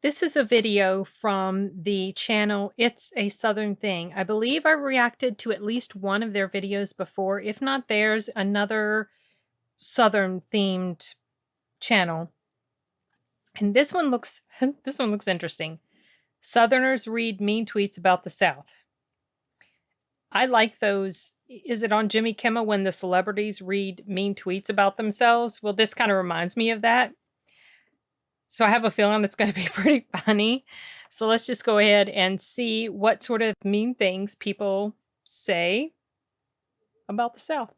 This is a video from the channel It's a Southern Thing. I believe I reacted to at least one of their videos before. If not theirs, another Southern themed channel. And this one looks interesting. Southerners read mean tweets about the South. I like those. Is it on Jimmy Kimmel when the celebrities read mean tweets about themselves? Well, this kind of reminds me of that. So I have a feeling it's going to be pretty funny. So let's just go ahead and see what sort of mean things people say about the South.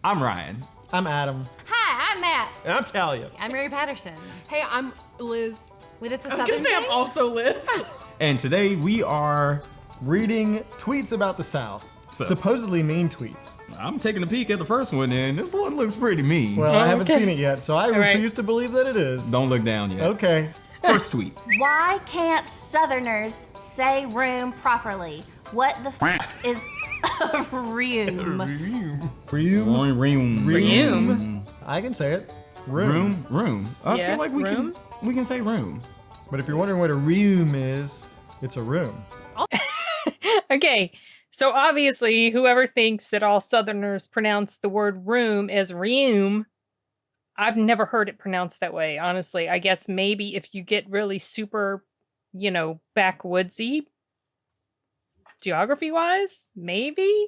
I'm Ryan. I'm Adam. Hi, I'm Matt. And I'm Talia. I'm Mary Patterson. Hey, I'm Liz. With It's a I was Southern gonna say Thing? I'm also Liz. And today we are... Reading tweets about the South. So- Supposedly mean tweets. I'm taking a peek at the first one, and this one looks pretty mean. Well, I haven't Okay. seen it yet, so I right. refuse to believe that it is. Don't look down yet. Okay. First tweet. Why can't Southerners say room properly? What the f is a room? Reum. Reum. I can say it. Room. Room. I Yeah, feel like room. we can say room. But if you're wondering what a reum is, it's a room. Okay, so obviously whoever thinks that all Southerners pronounce the word room as reum, I've never heard it pronounced that way, honestly. I guess maybe if you get really super, backwoodsy, geography-wise, maybe?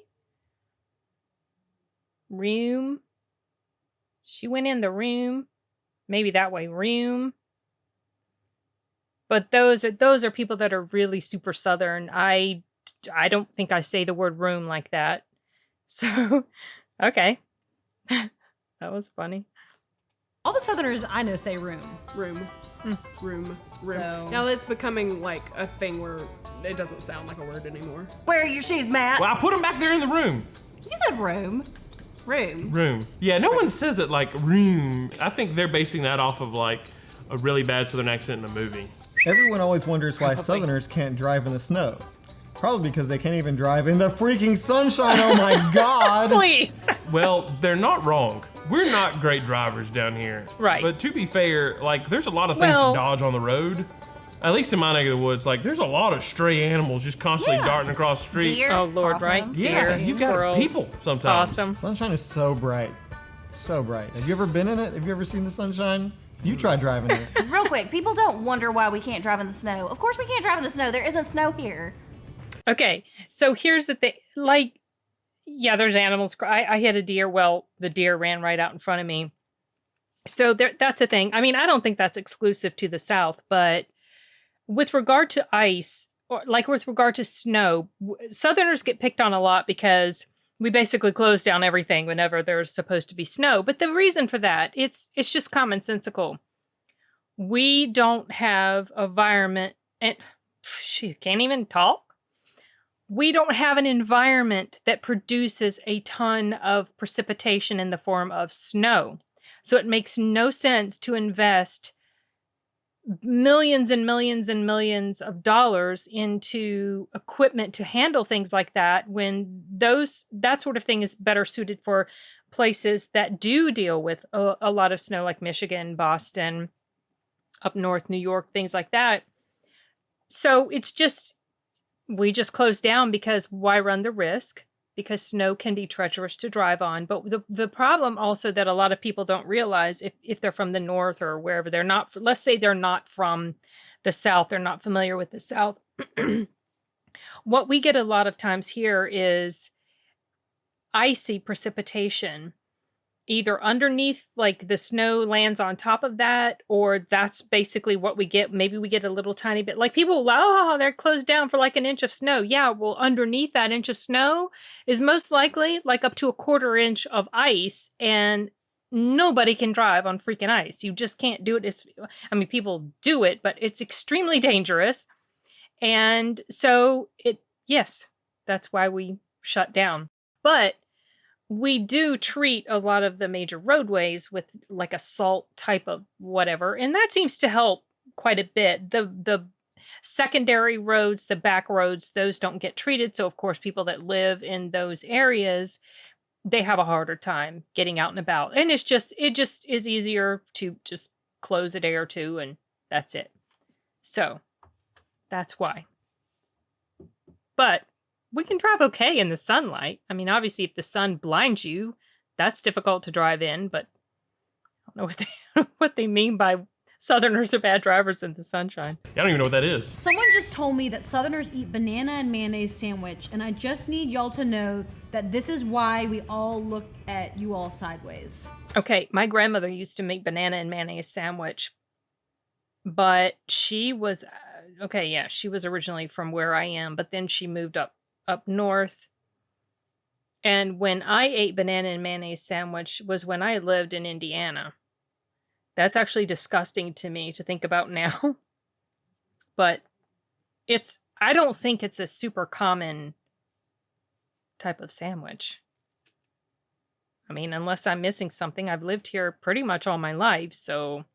Room. She went in the room. Maybe that way, room. But those are people that are really super Southern. I don't think I say the word room like that. So, okay. That was funny. All the Southerners I know say room. Room. Room. So- Now it's becoming like a thing where it doesn't sound like a word anymore. Where are your shoes, Matt? Well, I put them back there in the room. You said room. Room. Room. Yeah, no one says it like room. I think they're basing that off of like a really bad Southern accent in a movie. Everyone always wonders why Southerners can't drive in the snow. Probably because they can't even drive in the freaking sunshine. Oh my God. Please. Well, they're not wrong. We're not great drivers down here. Right. But to be fair, like there's a lot of things Well- to dodge on the road. At least in my neck of the woods, like there's a lot of stray animals just constantly Yeah. darting across the street. Deer. Oh, Lord, Awesome. right? Yeah, Deer, you've got squirrels. people sometimes. Awesome. Sunshine is so bright. So bright. Have you ever been in it? Have you ever seen the sunshine? You try driving it. Real quick, people don't wonder why we can't drive in the snow. Of course we can't drive in the snow. There isn't snow here. Okay, so here's the thing. Yeah, there's animals. I hit a deer. Well, the deer ran right out in front of me. So that's a thing. I mean, I don't think that's exclusive to the South, but with regard to ice, or like with regard to snow, Southerners get picked on a lot because we basically close down everything whenever there's supposed to be snow. But the reason for that, it's just commonsensical. We don't have an environment, and she can't even talk. We don't have an environment that produces a ton of precipitation in the form of snow. So it makes no sense to invest millions and millions and millions of dollars into equipment to handle things like that when that sort of thing is better suited for places that do deal with a lot of snow, like Michigan, Boston, up north, New York, things like that. So we just close down because why run the risk? Because snow can be treacherous to drive on. But the problem also that a lot of people don't realize if they're from the north or wherever they're not, let's say they're not from the South, they're not familiar with the South. What we get a lot of times here is icy precipitation. Either underneath, like the snow lands on top of that, or that's basically what we get. Maybe we get a little tiny bit. Like people, oh, they're closed down for like an inch of snow. Yeah, well, underneath that inch of snow is most likely like up to a quarter inch of ice, and nobody can drive on freaking ice. You just can't do it. People do it, but it's extremely dangerous. And so yes, that's why we shut down. But we do treat a lot of the major roadways with like a salt type of whatever, and that seems to help quite a bit. The secondary roads, the back roads, those don't get treated. So of course, people that live in those areas, they have a harder time getting out and about. And it just is easier to just close a day or two and That's it. So that's why. But we can drive okay in the sunlight. I mean, obviously, if the sun blinds you, that's difficult to drive in, but I don't know what they mean by Southerners are bad drivers in the sunshine. I don't even know what that is. Someone just told me that Southerners eat banana and mayonnaise sandwich, and I just need y'all to know that this is why we all look at you all sideways. Okay, my grandmother used to make banana and mayonnaise sandwich, but she was, she was originally from where I am, but then she moved up north. And when I ate banana and mayonnaise sandwich was when I lived in Indiana. That's actually disgusting to me to think about now. But I don't think it's a super common type of sandwich. I mean, unless I'm missing something, I've lived here pretty much all my life, so.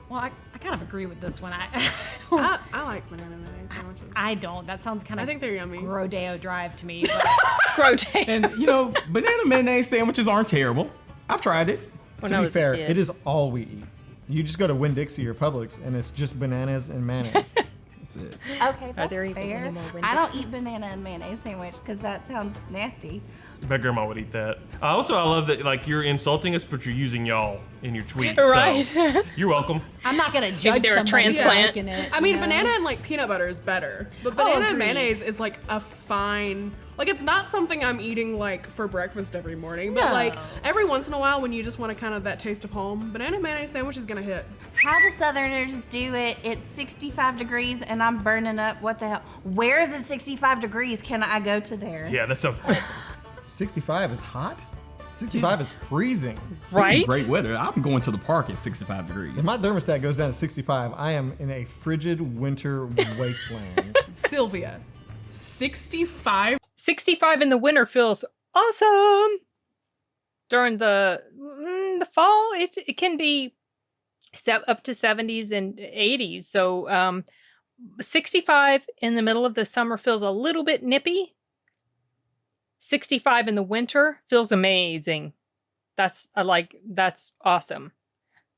Well, I kind of agree with this one. I like banana mayonnaise sandwiches. I don't. That sounds kind of I think they're yummy. Rodeo Drive to me. But Rodeo. And you know, banana mayonnaise sandwiches aren't terrible. I've tried it. When To I be was a fair, kid. it is all we eat. You just go to Winn-Dixie or Publix, and it's just bananas and mayonnaise. That's it. Okay, that's there even fair. any more I don't Winn-Dixies? eat banana and mayonnaise sandwich because that sounds nasty. My grandma would eat that. Also, I love that like you're insulting us, but you're using y'all in your tweets. Right. So, you're welcome. I'm not gonna judge they're a somebody for transplant. liking it. I mean, you know? banana and like peanut butter is better, but banana and agreed. mayonnaise is like a fine. Like it's not something I'm eating like for breakfast every morning, but No. like every once in a while when you just want to kind of that taste of home, banana and mayonnaise sandwich is gonna hit. How do Southerners do it? It's 65 degrees and I'm burning up. What the hell? Where is it 65 degrees? Can I go to there? Yeah, that sounds awesome. 65 is hot? 65 is freezing. This Right? is great weather. I'm going to the park at 65 degrees. If my thermostat goes down to 65, I am in a frigid winter wasteland. Sylvia, 65. 65 in the winter feels awesome. During the fall, it can be up to 70s and 80s. So 65 in the middle of the summer feels a little bit nippy. 65 in the winter feels amazing. That's awesome.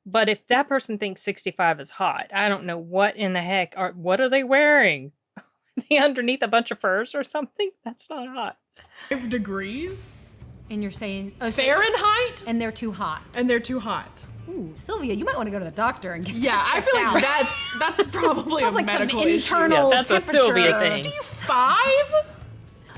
But if that person thinks 65 is hot, I don't know what in the heck what are they wearing? They underneath a bunch of furs or something? That's not hot. 5 degrees And you're saying Fahrenheit, and they're too hot. and they're too hot. Ooh, Sylvia, you might want to go to the doctor and get Yeah, that I checked feel like out. that's probably a Sounds like some medical issue. internal Yeah, that's a Sylvia temperature. thing. 65?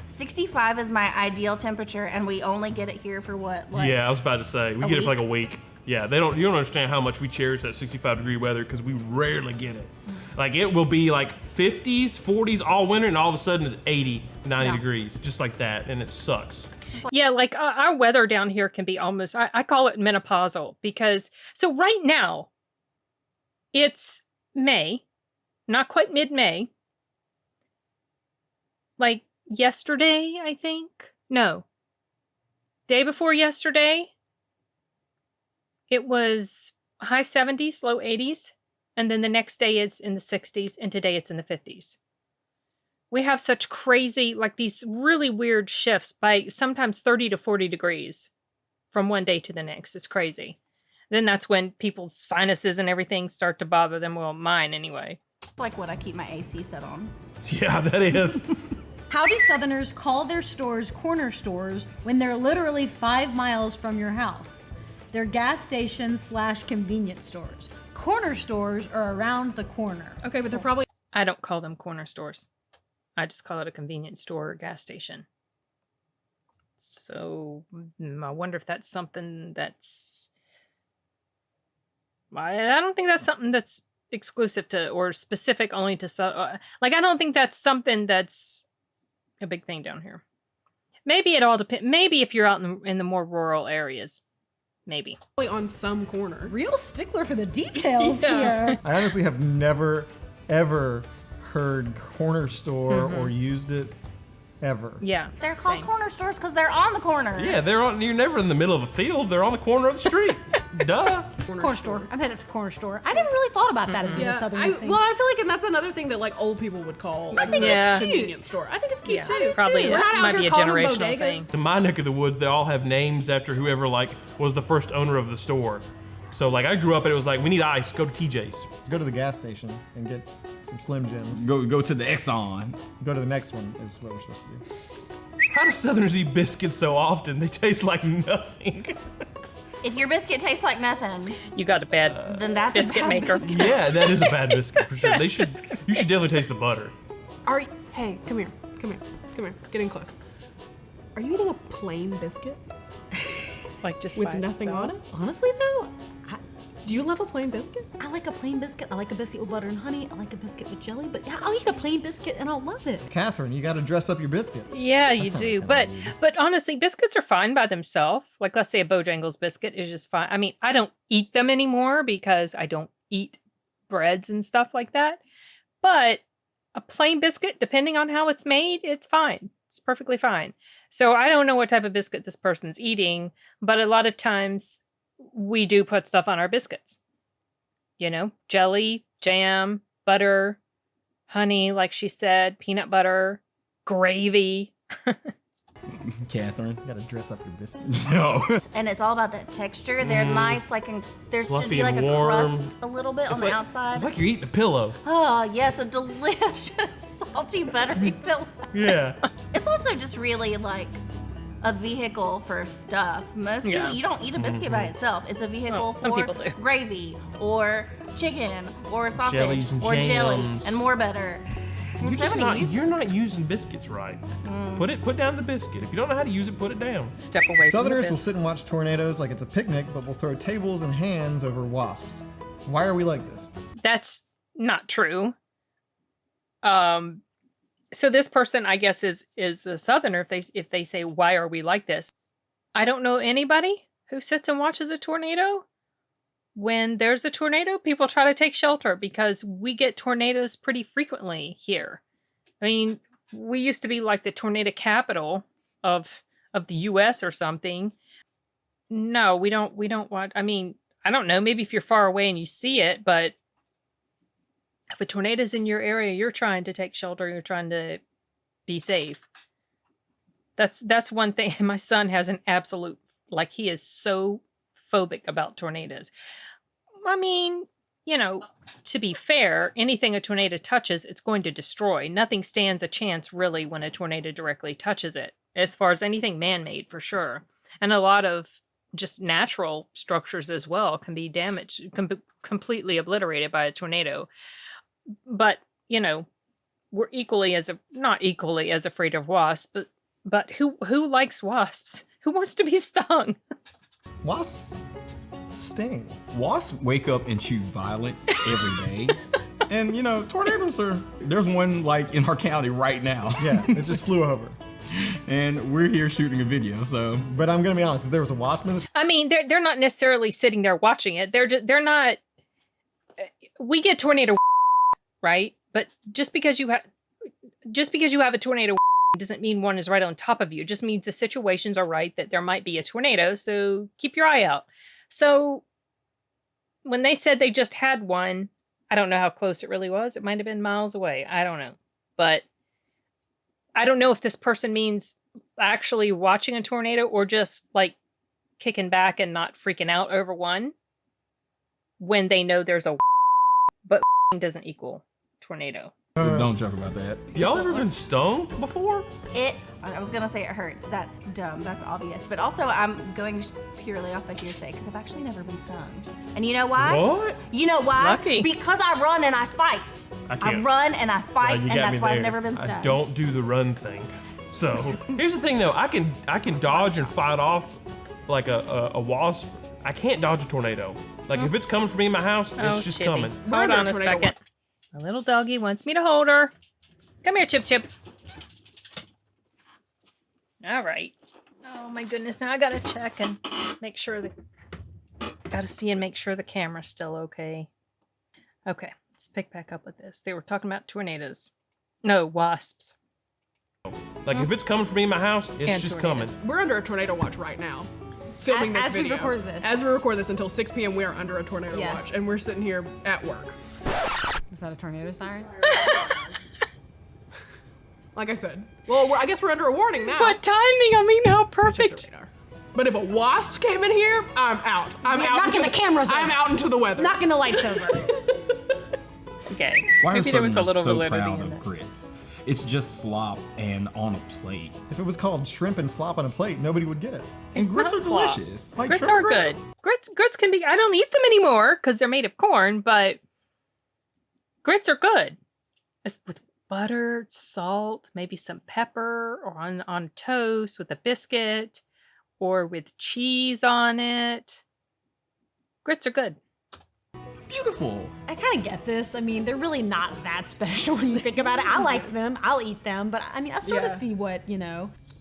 65 is my ideal temperature, and we only get it here for what? Like, Yeah, I was about to say we A get it for like week? a week. Yeah, you don't understand how much we cherish that 65-degree weather because we rarely get it. Like it will be like 50s, 40s all winter, and all of a sudden it's 80, 90 Yeah. degrees, just like that, and it sucks. Yeah, like our weather down here can be almost, I call it menopausal because, so right now, it's May, not quite mid-May. Like yesterday, I think. No. Day before yesterday, it was high 70s, low 80s. And then the next day it's in the 60s, and today it's in the 50s. We have such crazy, like these really weird shifts by sometimes 30 to 40 degrees from one day to the next. It's crazy. Then that's when people's sinuses and everything start to bother them. Well, mine anyway. It's like what I keep my AC set on. Yeah, that is. How do Southerners call their stores corner stores when they're literally 5 miles from your house? They're gas stations / convenience stores. Corner stores are around the corner. Okay, but they're probably I don't call them corner stores. I just call it a convenience store or gas station. So I wonder if that's something that's... I don't think that's something that's exclusive to or specific only to... Like, I don't think that's something that's a big thing down here. Maybe it all depends. Maybe if you're out in the more rural areas. Maybe. on some corner. Real stickler for the details Yeah. here. I honestly have never, ever heard corner store or used it ever. Yeah. They're called same. corner stores because they're on the corner. Yeah, you're never in the middle of a field. They're on the corner of the street. Duh. Corner store. I'm headed to the corner store. I never really thought about that as being a Yeah, Southern thing. well, I feel like, and that's another thing that like old people would call. Like, think it's cute. convenience store. I think it's cute Yeah, too. probably We're is. not out Might here be a calling them generational bodegas. thing. In my neck of the woods, they all have names after whoever like was the first owner of the store. So like I grew up and it was like, we need ice, go to TJ's. Let's go to the gas station and get some Slim Jims. Go to the Exxon. Go to the next one is what we're supposed to do. How do Southerners eat biscuits so often? They taste like nothing. If your biscuit tastes like nothing, You got a bad then that's biscuit a bad maker. biscuit. Yeah, that is a bad biscuit for sure. You should definitely taste the butter. Hey, come here. Getting close. Are you eating a plain biscuit Like just with by nothing itself. on it? Honestly, though, Do you love a plain biscuit? I like a plain biscuit. I like a biscuit with butter and honey. I like a biscuit with jelly. But yeah, I'll eat a plain biscuit and I'll love it. Catherine, you got to dress up your biscuits. Yeah, you That's do. not But gonna be- but honestly, biscuits are fine by themselves. Like let's say a Bojangles biscuit is just fine. I mean, I don't eat them anymore because I don't eat breads and stuff like that. But a plain biscuit, depending on how it's made, it's fine. It's perfectly fine. So I don't know what type of biscuit this person's eating, but a lot of times we do put stuff on our biscuits. You know, jelly, jam, butter, honey, like she said, peanut butter, gravy. Catherine. You got to dress up your biscuits. No. And it's all about that texture. They're nice, like there should Fluffy be like and a warm. crust a little bit on It's the like, outside. It's like you're eating a pillow. Oh yes, a delicious salty buttery pillow. Yeah. It's also just really like a vehicle for stuff. Most Yeah. people, you don't eat a biscuit by itself. It's a vehicle Well, some for people do. gravy or chicken or sausage Jellies and or jelly jams. and more butter. You're There's just so many not. uses. You're not using biscuits right. Put down the biscuit. If you don't know how to use it, put it down. Step away Southerners from will the sit and watch tornadoes like it's a picnic, but will throw tables and hands over wasps. Why are we like this? That's not true. So this person, I guess, is a Southerner. If they say, why are we like this? I don't know anybody who sits and watches a tornado. When there's a tornado, people try to take shelter because we get tornadoes pretty frequently here. I mean, we used to be like the tornado capital of the US or something. No, we don't want, I mean, I don't know, maybe if you're far away and you see it, but if a tornado's in your area, you're trying to take shelter, you're trying to be safe. That's one thing. My son has an absolute, like, he is so phobic about tornadoes. I mean, you know, to be fair, anything a tornado touches, it's going to destroy. Nothing stands a chance, really, when a tornado directly touches it, as far as anything man-made, for sure. And a lot of just natural structures as well can be damaged, completely obliterated by a tornado. But, you know, we're not equally as afraid of wasps, but who likes wasps? Who wants to be stung? Wasps sting. Wasps wake up and choose violence every day. And, you know, tornadoes there's one like in our county right now. Yeah, it just flew over. And we're here shooting a video, so. But I'm gonna be honest, if there was a wasp in the I mean, they're not necessarily sitting there watching it. They're not. We get tornado, right? But just because you have a tornado doesn't mean one is right on top of you. It just means the situations are right that there might be a tornado. So keep your eye out. So when they said they just had one, I don't know how close it really was. It might have been miles away. I don't know. But I don't know if this person means actually watching a tornado or just like kicking back and not freaking out over one when they know there's a but doesn't equal tornado. Don't joke about that. Y'all ever been stung before? I was gonna say it hurts. That's dumb. That's obvious. But also, I'm going purely off of hearsay because I've actually never been stung. And you know why? What? You know why? Lucky. Because I run and I fight. I I can't. run and I fight, You and got that's me why I've there. never been stung. I don't do the run thing. So here's the thing, though. I can dodge and fight off like a wasp. I can't dodge a tornado. Like if it's coming for me in my house, it's just Chippy. coming. Hold under a on a tornado second. My little doggy wants me to hold her. Come here, Chip Chip. All right. Oh my goodness. Now I gotta check and make sure gotta see and make sure the camera's still okay. Okay, let's pick back up with this. They were talking about tornadoes. No, wasps. Like if it's coming for me in my house, it's And just tornadoes. coming. We're under a tornado watch right now. Filming this As we video. record this. As we record this until 6 p.m. we are under a tornado Yeah. watch and we're sitting here at work. Is that a tornado siren? Like I said. Well, I guess we're under a warning now. What timing? I mean, how Check perfect. the radar. But if a wasp came in here, I'm out. I'm out. Not till the cameras I'm on. out into the weather. Knocking the lights over. Okay. Why Maybe are there was a Southerners little so validity proud in of that. grits? It's just slop and on a plate. If it was called shrimp and slop on a plate, nobody would get it. And It's grits not are slop. delicious. Like Grits shrimp are good. Grits can be. I don't eat them anymore because they're made of corn, but grits are good. It's with butter, salt, maybe some pepper, or on toast with a biscuit, or with cheese on it. Grits are good. Beautiful. I kind of get this. I mean, they're really not that special when you think about it. I like them. I'll eat them. But I mean, I sort of see what,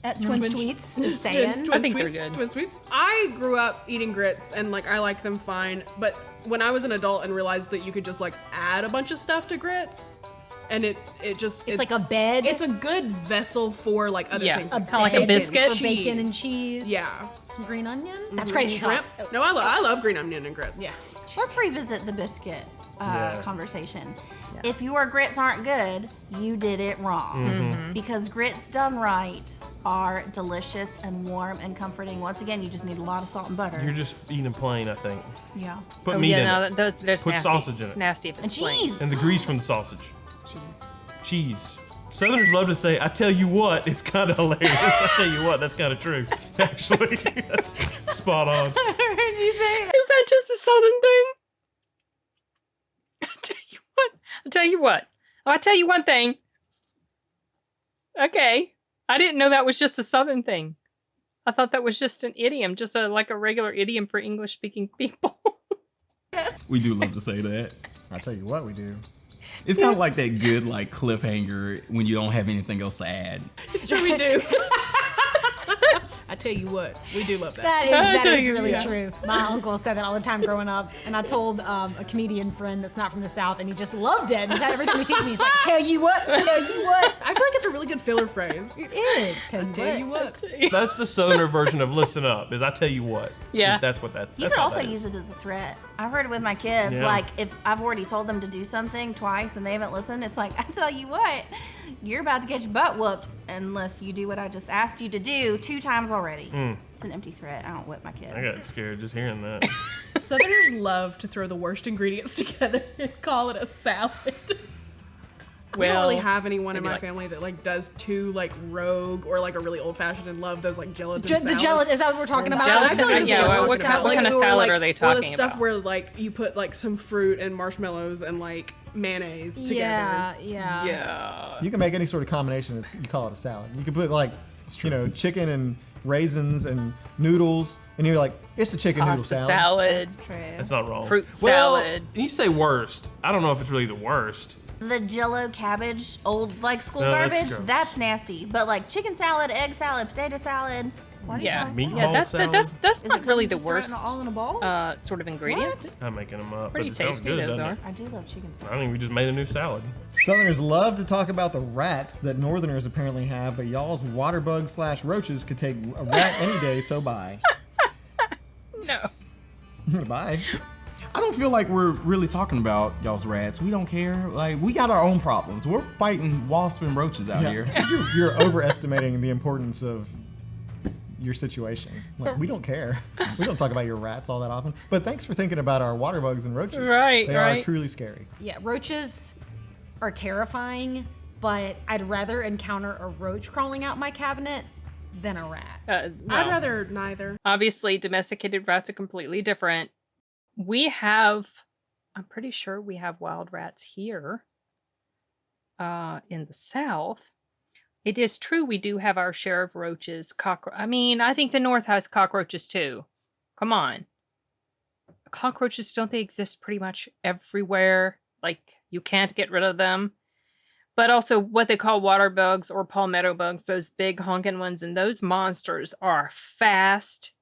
at Twin Tweets is saying. I think they're good. Twin sweets. I grew up eating grits and like I like them fine, but when I was an adult and realized that you could just like add a bunch of stuff to grits, and it just It's like a bed. it's a good vessel for like other Yeah. things. a Like kinda like a bed biscuit. for bacon and cheese. cheese. Yeah. Some green onion. That's crazy Shrimp. talk. No, I love green onion and grits. Yeah. Let's revisit the biscuit Yeah. conversation. If your grits aren't good, you did it wrong. Because grits done right are delicious and warm and comforting. Once again, you just need a lot of salt and butter. You're just eating them plain, I think. Yeah. Put Oh, meat yeah, in no, it. those there's Put nasty. sausage in It's it. nasty if And it's plain. cheese. And the grease from the sausage. Cheese. Cheese. Southerners love to say, I tell you what, it's kind of hilarious. I tell you what, that's kind of true. Actually, that's spot on. Is that just a southern thing? I'll tell you what. Oh, I'll tell you one thing. Okay. I didn't know that was just a southern thing. I thought that was just an idiom, just like a regular idiom for English speaking people. We do love to say that. I tell you what, we do. It's kind of like that good like cliffhanger when you don't have anything else to add. It's true, we do. I tell you what, we do love that. That tell is you, really yeah. true. My uncle said that all the time growing up, and I told a comedian friend that's not from the South, and he just loved it. And he said every time he sees me, he's like, "Tell you what, tell you what." I feel like it's a really good filler phrase. It is. Tell you what. That's the Southerner version of listen up, is I tell you what. Yeah. That's what that You that's could what also that use is. it as a threat. I've heard it with my kids. Yeah. Like, if I've already told them to do something twice and they haven't listened, it's like, I tell you what, you're about to get your butt whooped unless you do what I just asked you to do 2 times already. It's an empty threat. I don't whip my kids. I got scared just hearing that. Southerners love to throw the worst ingredients together and call it a salad. We don't really have anyone in maybe my like- family that like does too like rogue or like a really old fashioned and love those like gelatin The salads. gelatin, is that what we're talking about? Gelatin, I feel like yeah, that's what what kind- what kind of or, salad like, are they or the talking stuff about? where like you put like some fruit and marshmallows and like mayonnaise together. Yeah. Yeah. You can make any sort of combination. You call it a salad. You can put like, chicken and raisins and noodles, and you're like, it's a chicken noodle Pasta salad. salad. That's true. That's not wrong. Fruit Well, salad. you say worst. I don't know if it's really the worst. The Jello cabbage, old like school No, that's garbage, gross. that's nasty. But like chicken salad, egg salad, potato salad. Why do you Yeah. call it Meatball salad? Yeah, that's salad? that's Is it not 'cause really you the just throw it worst all in a bowl? sort of ingredients. I'm making them up. Pretty but it sounds tasty good, those doesn't are. it? I do love chicken salad. I think we just made a new salad. Southerners love to talk about the rats that Northerners apparently have, but y'all's water bugs / roaches could take a rat any day, so bye. No. Bye. I don't feel like we're really talking about y'all's rats. We don't care. Like, we got our own problems. We're fighting wasps and roaches out here. You're overestimating the importance of your situation. Like, we don't care. We don't talk about your rats all that often. But thanks for thinking about our water bugs and roaches. Right, They are right. truly scary. Yeah, roaches are terrifying, but I'd rather encounter a roach crawling out my cabinet than a rat. I'd Well, rather neither. obviously domesticated rats are completely different. We have, I'm pretty sure we have wild rats here in the South. It is true we do have our share of roaches. I mean, I think the North has cockroaches too. Come on. Cockroaches, don't they exist pretty much everywhere? Like, you can't get rid of them. But also what they call water bugs or palmetto bugs, those big honking ones, and those monsters are fast.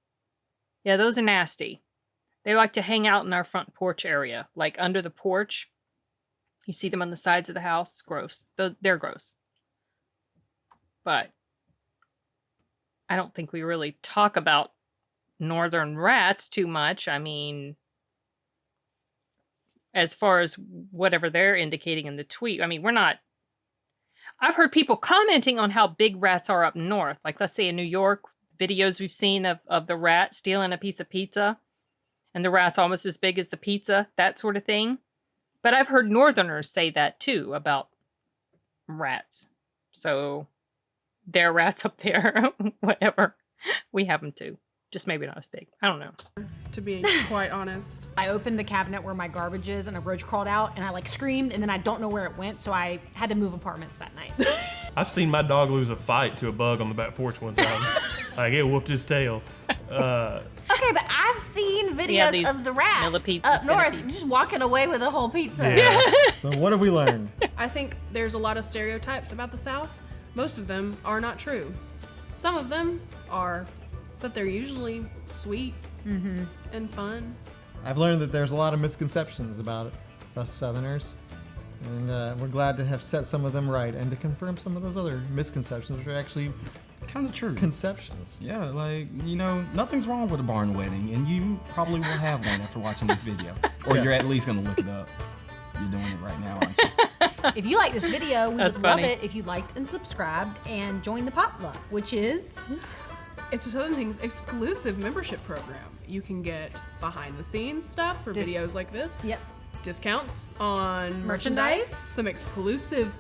Yeah, those are nasty. They like to hang out in our front porch area, like under the porch. You see them on the sides of the house. Gross. They're gross. But I don't think we really talk about northern rats too much. I mean, as far as whatever they're indicating in the tweet, I mean, we're not. I've heard people commenting on how big rats are up north. Like, let's say in New York, videos we've seen of the rat stealing a piece of pizza and the rat's almost as big as the pizza, that sort of thing. But I've heard Northerners say that too about rats. So there are rats up there, whatever. We have them too. Just maybe not as big. I don't know. To be quite honest. I opened the cabinet where my garbage is and a roach crawled out and I like screamed and then I don't know where it went, so I had to move apartments that night. I've seen my dog lose a fight to a bug on the back porch one time. Like, it whooped his tail. Okay, but I've seen Yeah, videos these of the rats millipedes up and north centipedes. just walking away with a whole pizza. Yeah. So what have we learned? I think there's a lot of stereotypes about the South. Most of them are not true. Some of them are, but they're usually sweet and fun. I've learned that there's a lot of misconceptions about us Southerners, and we're glad to have set some of them right and to confirm some of those other misconceptions, which are actually Kind of true. conceptions. Yeah, like, you know, nothing's wrong with a barn wedding, and you probably will have one after watching this video. Or Yeah. you're at least going to look it up. You're doing it right now, aren't you? If you like this video, we That's would love funny. it if you liked and subscribed and joined the potluck, which is It's a Southern Things exclusive membership program. You can get behind the scenes stuff for videos like this. yep. Discounts on Merchandise. some exclusive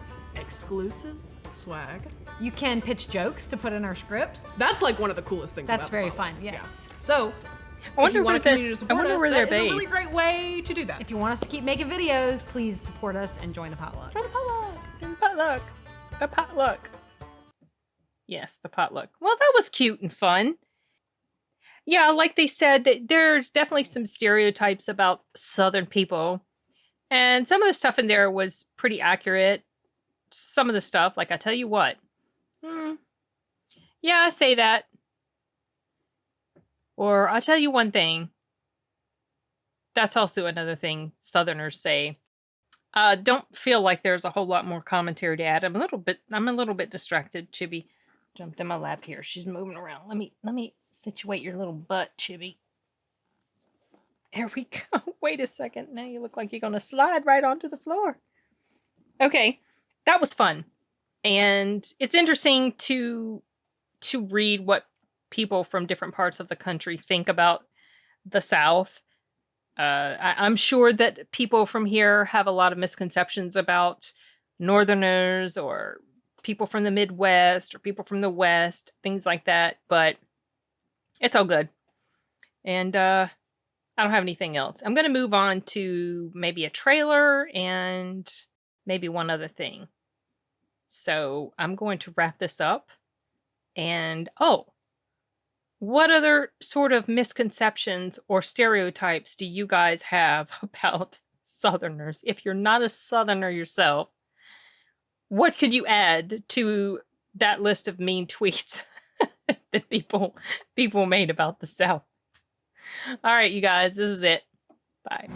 swag. You can pitch jokes to put in our scripts. That's like one of the coolest things. That's about very the potluck. fun, yes. So, I wonder if you want where a community to this. I support wonder us, where they're that is a really based. great way to do that. If you want us to keep making videos, please support us and join the potluck. Potluck. The potluck. Yes, the potluck. Well, that was cute and fun. Yeah, like they said, that there's definitely some stereotypes about Southern people. And some of the stuff in there was pretty accurate. Some of the stuff, like I tell you what. Yeah, I say that. Or I'll tell you one thing. That's also another thing Southerners say. Don't feel like there's a whole lot more commentary to add. I'm a little bit distracted. Chibi jumped in my lap here. She's moving around. Let me situate your little butt, Chibi. There we go. Wait a second. Now you look like you're gonna slide right onto the floor. Okay, that was fun, and it's interesting to read what people from different parts of the country think about the South. I'm sure that people from here have a lot of misconceptions about Northerners or people from the Midwest or people from the West, things like that, but it's all good. And I don't have anything else. I'm going to move on to maybe a trailer and maybe one other thing. So I'm going to wrap this up. And, what other sort of misconceptions or stereotypes do you guys have about Southerners? If you're not a Southerner yourself, what could you add to that list of mean tweets that people made about the South? All right, you guys, this is it. Bye.